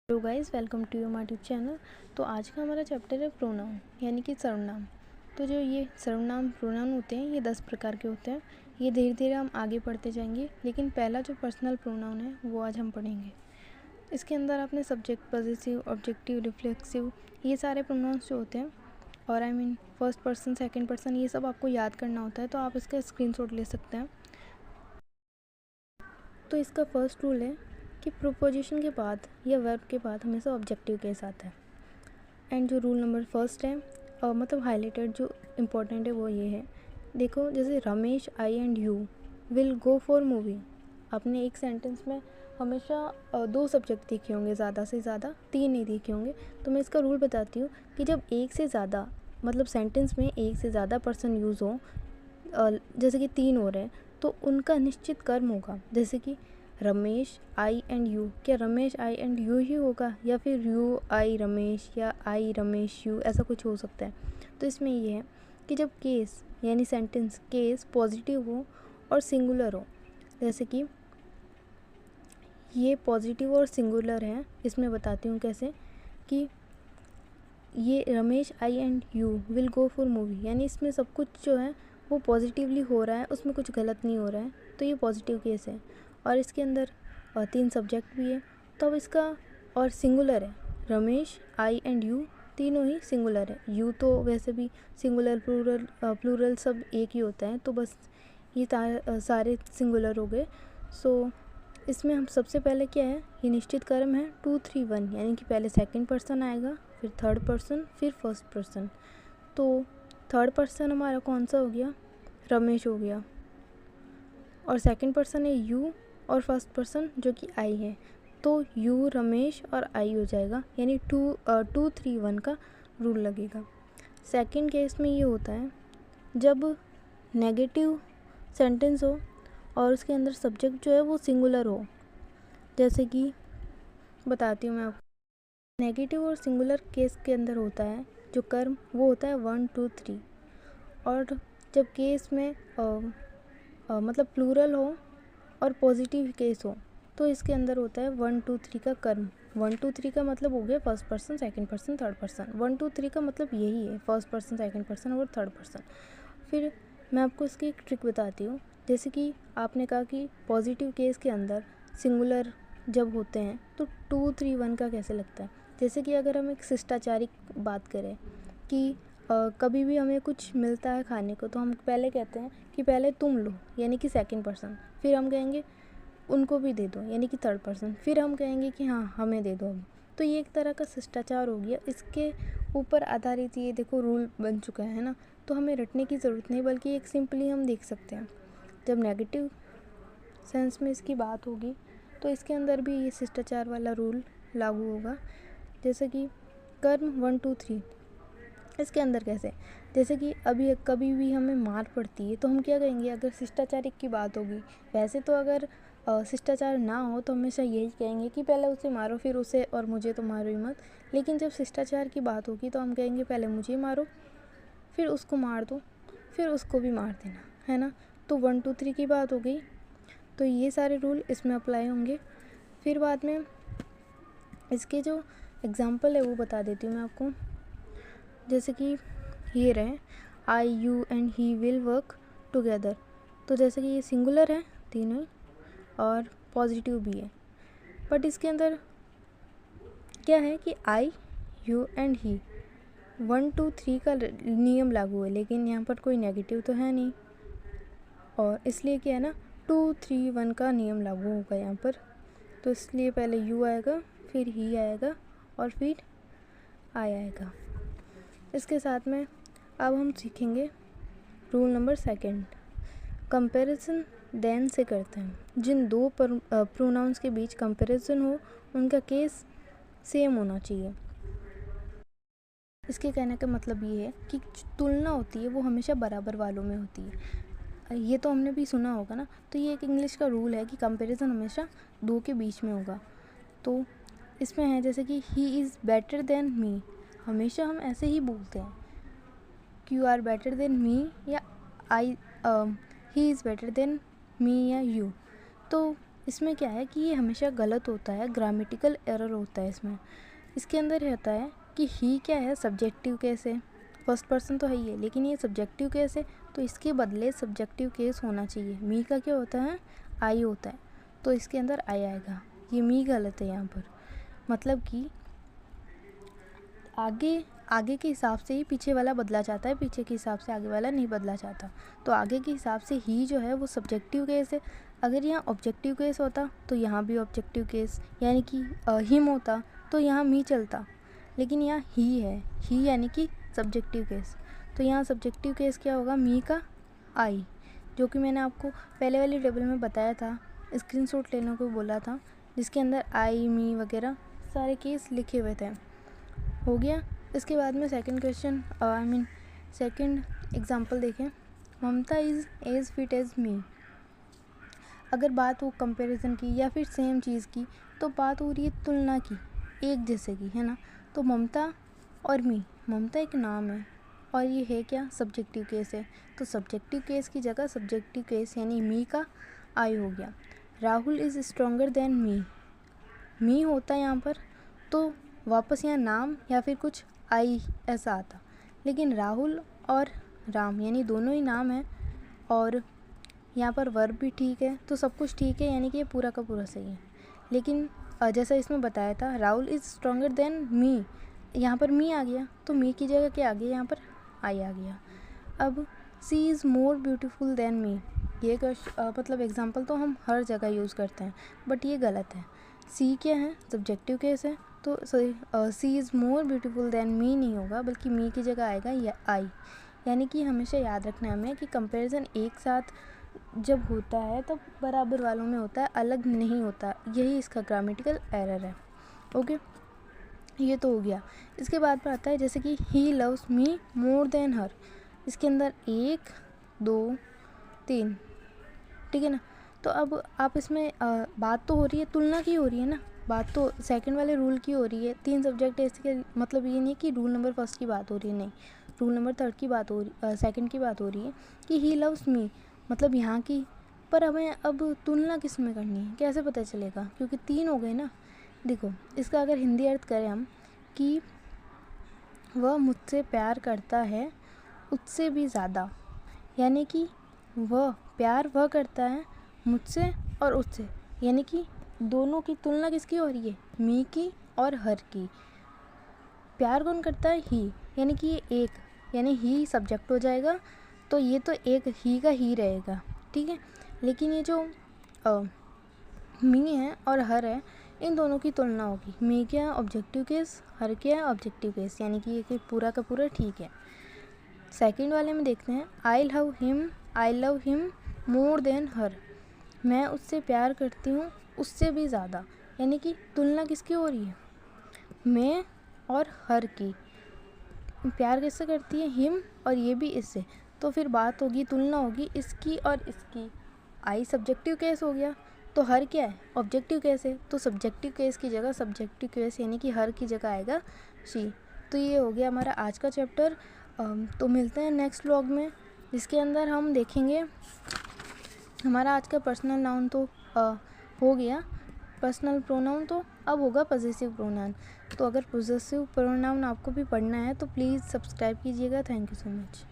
Hello guys, welcome to your YouTube channel. तो आज का हमारा चैप्टर है प्रोनाउन यानी कि सर्वनाम। तो जो ये सर्वनाम प्रोनाउन होते हैं ये 10 प्रकार के होते हैं। ये धीरे धीरे हम आगे पढ़ते जाएंगे, लेकिन पहला जो पर्सनल प्रोनाउन है वो आज हम पढ़ेंगे। इसके अंदर आपने सब्जेक्ट, पॉजेसिव, ऑब्जेक्टिव, रिफ्लेक्सिव, ये सारे प्रोनाउंस जो होते हैं और फर्स्ट पर्सन, सेकेंड पर्सन, ये सब आपको याद करना होता है। तो आप इसका स्क्रीनशॉट ले सकते हैं। तो इसका फर्स्ट रूल है कि प्रोपोजिशन के बाद या वर्ब के बाद हमेशा ऑब्जेक्टिव केस आता है। एंड जो रूल नंबर फर्स्ट है मतलब हाईलाइटेड जो इम्पोर्टेंट है वो ये है। देखो, जैसे Ramesh, I and you will go for movie. आपने एक सेंटेंस में हमेशा 2 सब्जेक्ट देखे होंगे, ज़्यादा से ज़्यादा 3 नहीं देखे होंगे। तो मैं इसका रूल बताती हूँ कि जब एक से ज़्यादा मतलब सेंटेंस में एक से ज़्यादा पर्सन यूज़ हो, जैसे कि 3 हो रहे हैं, तो उनका निश्चित कर्म होगा। जैसे कि रमेश, आई एंड यू, क्या रमेश, आई एंड यू ही होगा, या फिर यू आई रमेश या आई रमेश यू, ऐसा कुछ हो सकता है। तो इसमें ये है कि जब केस यानी सेंटेंस केस पॉजिटिव हो और सिंगुलर हो, जैसे कि ये पॉजिटिव और सिंगुलर है, इसमें बताती हूँ कैसे। कि ये Ramesh, I and you will go for movie, यानी इसमें सब कुछ जो है वो पॉजिटिवली हो रहा है, उसमें कुछ गलत नहीं हो रहा है, तो ये पॉजिटिव केस है। और इसके अंदर 3 सब्जेक्ट भी है, तो अब इसका और सिंगुलर है। रमेश, आई एंड यू तीनों ही सिंगुलर है। यू तो वैसे भी सिंगुलर, प्लूरल सब एक ही होता है, तो बस ये सारे सिंगुलर हो गए। सो इसमें हम सबसे पहले क्या है, ये निश्चित कर्म है 2 3 1, यानी कि पहले सेकंड पर्सन आएगा, फिर थर्ड पर्सन, फिर फर्स्ट पर्सन। तो थर्ड पर्सन हमारा कौन सा हो गया, रमेश हो गया, और सेकंड पर्सन है यू, और फर्स्ट पर्सन जो कि आई है, तो यू, रमेश और आई हो जाएगा, यानी 2 3 1 का रूल लगेगा। सेकंड केस में ये होता है जब नेगेटिव सेंटेंस हो और उसके अंदर सब्जेक्ट जो है वो सिंगुलर हो। जैसे कि बताती हूँ मैं आपको। नेगेटिव और सिंगुलर केस के अंदर होता है जो कर्म, वो होता है 1 2 3। और जब केस में मतलब प्लूरल हो और पॉजिटिव केस हो, तो इसके अंदर होता है 1 2 3 का कर्म। 1 2 3 का मतलब हो गया first person, second person, third person. 1 2 3 का मतलब यही है, फर्स्ट पर्सन, सेकंड पर्सन और थर्ड पर्सन। फिर मैं आपको इसकी एक ट्रिक बताती हूँ। जैसे कि आपने कहा कि पॉजिटिव केस के अंदर सिंगुलर जब होते हैं तो 2 3 1 का कैसे लगता है। जैसे कि अगर हम एक शिष्टाचारिक बात करें कि कभी भी हमें कुछ मिलता है खाने को, तो हम पहले कहते हैं कि पहले तुम लो, यानी कि सेकंड पर्सन, फिर हम कहेंगे उनको भी दे दो, यानी कि थर्ड पर्सन, फिर हम कहेंगे कि हाँ हमें दे दो अभी। तो ये एक तरह का शिष्टाचार हो गया, इसके ऊपर आधारित ये देखो रूल बन चुका है ना। तो हमें रटने की ज़रूरत नहीं, बल्कि एक सिंपली हम देख सकते हैं। जब नेगेटिव सेंस में इसकी बात होगी तो इसके अंदर भी ये शिष्टाचार वाला रूल लागू होगा। जैसे कि कर्म 1 2 3, इसके अंदर कैसे, जैसे कि अभी कभी भी हमें मार पड़ती है तो हम क्या कहेंगे अगर शिष्टाचारिक की बात होगी। वैसे तो अगर शिष्टाचार ना हो तो हमेशा यही कहेंगे कि पहले उसे मारो, फिर उसे, और मुझे तो मारो ही मत। लेकिन जब शिष्टाचार की बात होगी तो हम कहेंगे पहले मुझे मारो, फिर उसको मार दो, फिर उसको भी मार देना, है ना। तो 1 2 3 की बात हो गई, तो ये सारे रूल इसमें अप्लाई होंगे। फिर बाद में इसके जो एग्ज़ाम्पल है वो बता देती हूँ मैं आपको। जैसे कि ये रहे, I you and he will work together. तो जैसे कि ये सिंगुलर है तीनों और पॉजिटिव भी है, बट इसके अंदर क्या है कि आई, यू एंड ही 1 2 3 का नियम लागू है, लेकिन यहाँ पर कोई नेगेटिव तो है नहीं, और इसलिए क्या है ना 2 3 1 का नियम लागू होगा यहाँ पर। तो इसलिए पहले यू आएगा, फिर ही आएगा, और फिर आई आएगा। इसके साथ में अब हम सीखेंगे rule number second. Comparison than से करते हैं। जिन 2 प्रोनाउंस के बीच कंपैरिजन हो उनका केस सेम होना चाहिए। इसके कहने का मतलब ये है कि तुलना होती है वो हमेशा बराबर वालों में होती है। ये तो हमने भी सुना होगा ना। तो ये एक इंग्लिश का रूल है कि कंपैरिजन हमेशा 2 के बीच में होगा। तो इसमें है जैसे कि he is better than me, हमेशा हम ऐसे ही बोलते हैं कि you are better than me, या I he is better than me, या यू। तो इसमें क्या है कि ये हमेशा गलत होता है, ग्रामेटिकल एरर होता है इसमें। इसके अंदर रहता है कि ही क्या है, सब्जेक्टिव केस है, फर्स्ट पर्सन तो है ही है, लेकिन ये सब्जेक्टिव केस है, तो इसके बदले सब्जेक्टिव केस होना चाहिए। मी का क्या होता है, आई होता है, तो इसके अंदर आई आएगा। ये मी गलत है यहाँ पर, मतलब कि आगे के हिसाब से ही पीछे वाला बदला जाता है, पीछे के हिसाब से आगे वाला नहीं बदला जाता। तो आगे के हिसाब से ही जो है वो सब्जेक्टिव केस है। अगर यहाँ ऑब्जेक्टिव केस होता तो यहाँ भी ऑब्जेक्टिव केस यानी कि हिम होता तो यहाँ मी चलता, लेकिन यहाँ ही है, ही यानी कि सब्जेक्टिव केस। तो यहाँ सब्जेक्टिव केस क्या होगा, मी का आई, जो कि मैंने आपको पहले वाली टेबल में बताया था, स्क्रीनशॉट लेने को बोला था, जिसके अंदर आई, मी वगैरह सारे केस लिखे हुए थे। हो गया। इसके बाद में सेकंड क्वेश्चन सेकंड एग्जांपल देखें। ममता इज़ एज फिट एज मी। अगर बात हो कंपैरिजन की या फिर सेम चीज़ की, तो बात हो रही है तुलना की, एक जैसे की, है ना। तो ममता और मी, ममता एक नाम है और ये है क्या, सब्जेक्टिव केस है, तो सब्जेक्टिव केस की जगह सब्जेक्टिव केस यानी मी का आई हो गया। Rahul is stronger than me होता है यहाँ पर, तो वापस यहाँ नाम या फिर कुछ आई ऐसा आता, लेकिन राहुल और राम यानी दोनों ही नाम है और यहाँ पर वर्ब भी ठीक है, तो सब कुछ ठीक है, यानी कि ये पूरा का पूरा सही है। लेकिन जैसा इसमें बताया था, Rahul is stronger than me, यहाँ पर मी आ गया, तो मी की जगह क्या आ गया, यहाँ पर आई आ गया। अब she is more beautiful than me, ये मतलब एग्जाम्पल तो हम हर जगह यूज़ करते हैं, बट ये गलत है। सी क्या है, सब्जेक्टिव केस है, तो she is more beautiful than me नहीं होगा, बल्कि मी की जगह आएगा या आई। यानी कि हमेशा याद रखना है हमें कि कंपैरिजन एक साथ जब होता है तब बराबर वालों में होता है, अलग नहीं होता। यही इसका ग्रामेटिकल एरर है। ओके, ये तो हो गया। इसके बाद पर आता है जैसे कि he loves me more than हर। इसके अंदर 1 2 3, ठीक है ना। तो अब आप इसमें बात तो हो रही है तुलना की, हो रही है ना, बात तो सेकंड वाले रूल की हो रही है। 3 सब्जेक्ट है, इसके मतलब ये नहीं कि रूल नंबर फर्स्ट की बात हो रही है, नहीं, रूल नंबर थर्ड की बात हो रही, सेकंड की बात हो रही है कि ही लव्स मी, मतलब यहाँ की। पर हमें अब तुलना किस में करनी है, कैसे पता चलेगा, क्योंकि 3 हो गए ना। देखो, इसका अगर हिंदी अर्थ करें हम कि वह मुझसे प्यार करता है उससे भी ज़्यादा, यानी कि वह प्यार वह करता है मुझसे और उससे, यानी कि दोनों की तुलना किसकी हो रही है, मी की और हर की। प्यार कौन करता है, ही, यानी कि ये एक, यानी ही सब्जेक्ट हो जाएगा, तो ये तो एक ही का ही रहेगा, ठीक है। लेकिन ये जो मी है और हर है, इन दोनों की तुलना होगी। मी क्या है, ऑब्जेक्टिव केस, हर क्या है, ऑब्जेक्टिव केस, यानी कि ये पूरा का पूरा ठीक है। सेकंड वाले में देखते हैं, I love him more than her. मैं उससे प्यार करती हूँ उससे भी ज़्यादा, यानी कि तुलना किसकी हो रही है, मैं और हर की। प्यार किससे करती है, हिम, और ये भी इससे, तो फिर बात होगी, तुलना होगी इसकी और इसकी। आई सब्जेक्टिव केस हो गया, तो हर क्या है, ऑब्जेक्टिव केस है, तो सब्जेक्टिव केस की जगह सब्जेक्टिव केस यानी कि हर की जगह आएगा शी। तो ये हो गया हमारा आज का चैप्टर। तो मिलते हैं नेक्स्ट व्लॉग में, जिसके अंदर हम देखेंगे हमारा आज का पर्सनल नाउन तो हो गया, पर्सनल प्रोनाउन तो अब होगा पॉजेसिव प्रोनाउन। तो अगर पॉजेसिव प्रोनाउन आपको भी पढ़ना है तो प्लीज़ सब्सक्राइब कीजिएगा। Thank you so much.